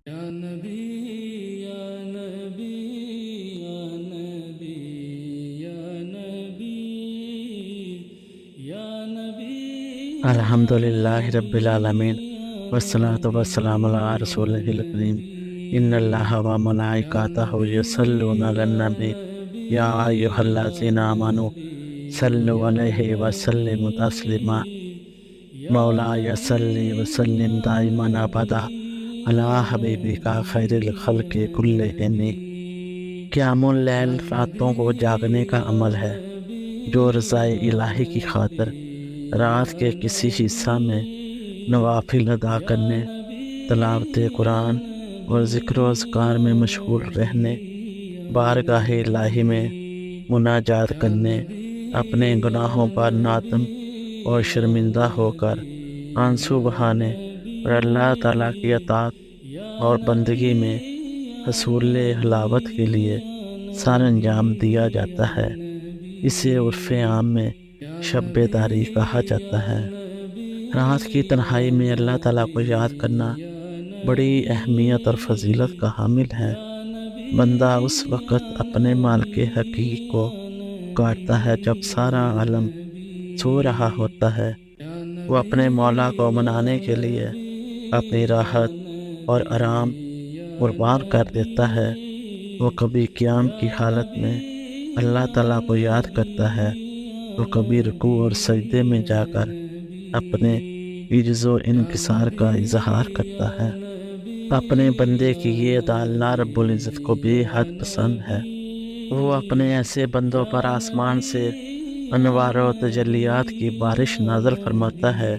یا نبی یا نبی یا نبی یا نبی یا نبی الحمدللہ رب العالمین والصلاة والسلام علی رسول الکریم ان اللہ و ملائکتہ یصلون علی النبی یا ایھا الذین آمنوا صلوا علیہ وسلموا تسلیما مولاي صلی وسلم دائما ابدا علی حبیبک خیر الخلق کلہم۔ قیام اللیل راتوں کو جاگنے کا عمل ہے جو رضائے الہی کی خاطر رات کے کسی حصہ میں نوافل ادا کرنے، تلاوت قرآن اور ذکر و اذکار میں مشغول رہنے، بارگاہ الہی میں مناجات کرنے، اپنے گناہوں پر نادم اور شرمندہ ہو کر آنسو بہانے اور اللہ تعالیٰ کی اطاعت اور بندگی میں حصول حلاوت کے لیے سر انجام دیا جاتا ہے۔ اسے عرف عام میں شب بیداری کہا جاتا ہے۔ رات کی تنہائی میں اللہ تعالیٰ کو یاد کرنا بڑی اہمیت اور فضیلت کا حامل ہے۔ بندہ اس وقت اپنے مالک حقیقی کو پکارتا ہے جب سارا عالم سو رہا ہوتا ہے۔ وہ اپنے مولا کو منانے کے لیے اپنی راحت اور آرام قربان کر دیتا ہے۔ وہ کبھی قیام کی حالت میں اللہ تعالیٰ کو یاد کرتا ہے، وہ کبھی رکوع اور سجدے میں جا کر اپنے عجز و انکسار کا اظہار کرتا ہے۔ اپنے بندے کی یہ ادا اللہ رب العزت کو بے حد پسند ہے۔ وہ اپنے ایسے بندوں پر آسمان سے انوار و تجلیات کی بارش نازل فرماتا ہے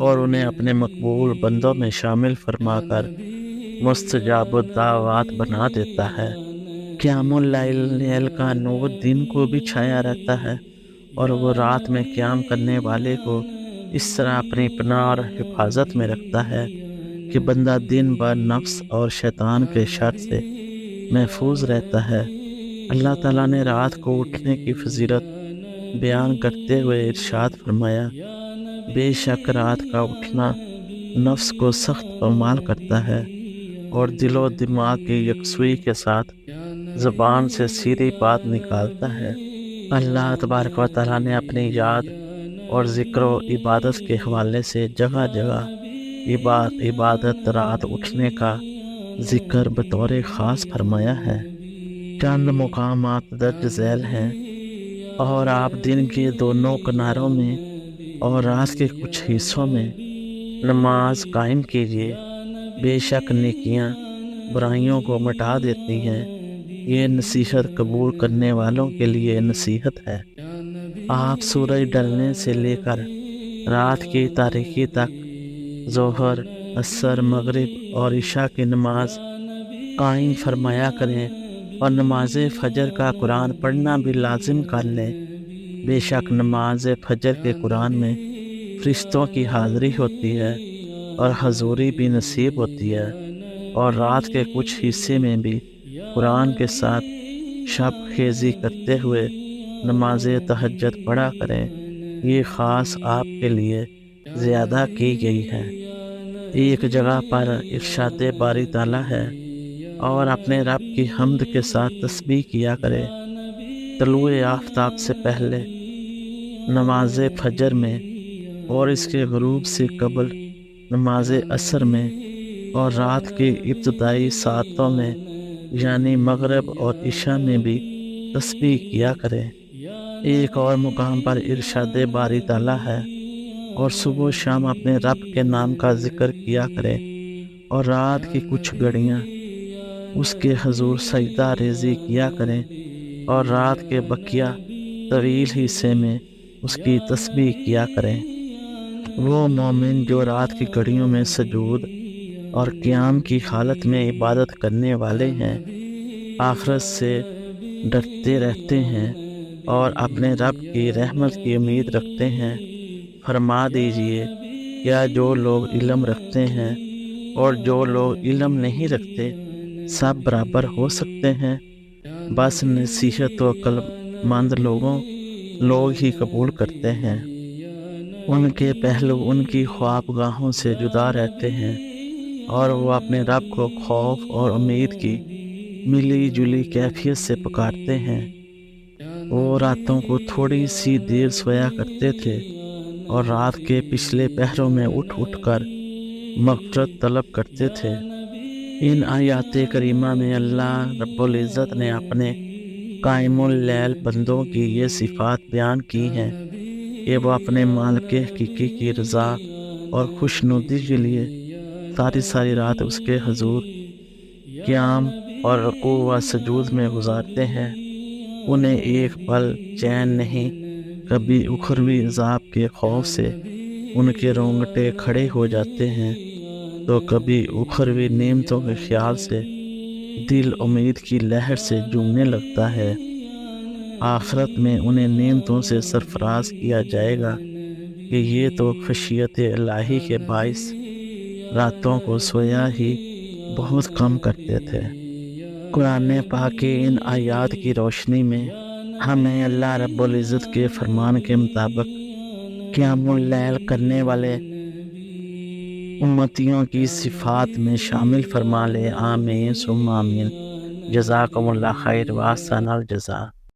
اور انہیں اپنے مقبول بندوں میں شامل فرما کر مستجاب الدعوات بنا دیتا ہے۔ قیام اللیل کا نور دن کو بھی چھایا رہتا ہے اور وہ رات میں قیام کرنے والے کو اس طرح اپنی پناہ اور حفاظت میں رکھتا ہے کہ بندہ دن بھر نفس اور شیطان کے شر سے محفوظ رہتا ہے۔ اللہ تعالیٰ نے رات کو اٹھنے کی فضیلت بیان کرتے ہوئے ارشاد فرمایا، بے شک رات کا اٹھنا نفس کو سخت پامال کرتا ہے اور دل و دماغ کی یکسوئی کے ساتھ زبان سے سیدھی بات نکالتا ہے۔ اللہ تبارک و تعالیٰ نے اپنی یاد اور ذکر و عبادت کے حوالے سے جگہ جگہ عبادت رات اٹھنے کا ذکر بطور خاص فرمایا ہے۔ چند مقامات درج ذیل ہیں، اور آپ دن کے دونوں کناروں میں اور رات کے کچھ حصوں میں نماز قائم کیجیے۔ بے شک نیکیاں برائیوں کو مٹا دیتی ہیں، یہ نصیحت قبول کرنے والوں کے لیے نصیحت ہے۔ آپ سورج ڈلنے سے لے کر رات کی تاریکی تک ظہر، عصر، مغرب اور عشاء کی نماز قائم فرمایا کریں اور نماز فجر کا قرآن پڑھنا بھی لازم کر لیں۔ بے شک نماز فجر کے قرآن میں فرشتوں کی حاضری ہوتی ہے اور حضوری بھی نصیب ہوتی ہے، اور رات کے کچھ حصے میں بھی قرآن کے ساتھ شب خیزی کرتے ہوئے نماز تہجد پڑھا کریں، یہ خاص آپ کے لیے زیادہ کی گئی ہے۔ ایک جگہ پر ارشاد باری تعالیٰ ہے، اور اپنے رب کی حمد کے ساتھ تسبیح کیا کرے۔ طلوع آفتاب سے پہلے نماز فجر میں اور اس کے غروب سے قبل نماز عصر میں اور رات کی ابتدائی ساعتوں میں یعنی مغرب اور عشاء میں بھی تسبیح کیا کرے۔ ایک اور مقام پر ارشاد باری تعالیٰ ہے، اور صبح و شام اپنے رب کے نام کا ذکر کیا کرے، اور رات کی کچھ گھڑیاں اس کے حضور سجدہ ریزی کیا کریں، اور رات کے بقیہ طویل حصے میں اس کی تسبیح کیا کریں۔ وہ مومن جو رات کی گھڑیوں میں سجود اور قیام کی حالت میں عبادت کرنے والے ہیں، آخرت سے ڈرتے رہتے ہیں اور اپنے رب کی رحمت کی امید رکھتے ہیں۔ فرما دیجئے، کیا جو لوگ علم رکھتے ہیں اور جو لوگ علم نہیں رکھتے سب برابر ہو سکتے ہیں؟ بس نصیحت و عقل مند لوگ ہی قبول کرتے ہیں۔ ان کے پہلو ان کی خوابگاہوں سے جدا رہتے ہیں اور وہ اپنے رب کو خوف اور امید کی ملی جلی کیفیت سے پکارتے ہیں۔ وہ راتوں کو تھوڑی سی دیر سویا کرتے تھے اور رات کے پچھلے پہروں میں اٹھ اٹھ کر مغفرت طلب کرتے تھے۔ ان آیات کریمہ میں اللہ رب العزت نے اپنے قائم اللیل بندوں کی یہ صفات بیان کی ہیں کہ وہ اپنے مالک حقیقی کی رضا اور خوشنودی کے لیے ساری رات اس کے حضور قیام اور رکوع و سجود میں گزارتے ہیں۔ انہیں ایک پل چین نہیں، کبھی اخروی عذاب کے خوف سے ان کے رونگٹے کھڑے ہو جاتے ہیں تو کبھی اخروی نعمتوں کے خیال سے دل امید کی لہر سے جھومنے لگتا ہے۔ آخرت میں انہیں نعمتوں سے سرفراز کیا جائے گا کہ یہ تو خشیت الہی کے باعث راتوں کو سویا ہی بہت کم کرتے تھے۔ قرآن پاک کی ان آیات کی روشنی میں ہمیں اللہ رب العزت کے فرمان کے مطابق قیام اللیل کرنے والے امتیوں کی صفات میں شامل فرما لے۔ آمین ثم آمین۔ جزاکم اللہ خیر و احسن الجزاء۔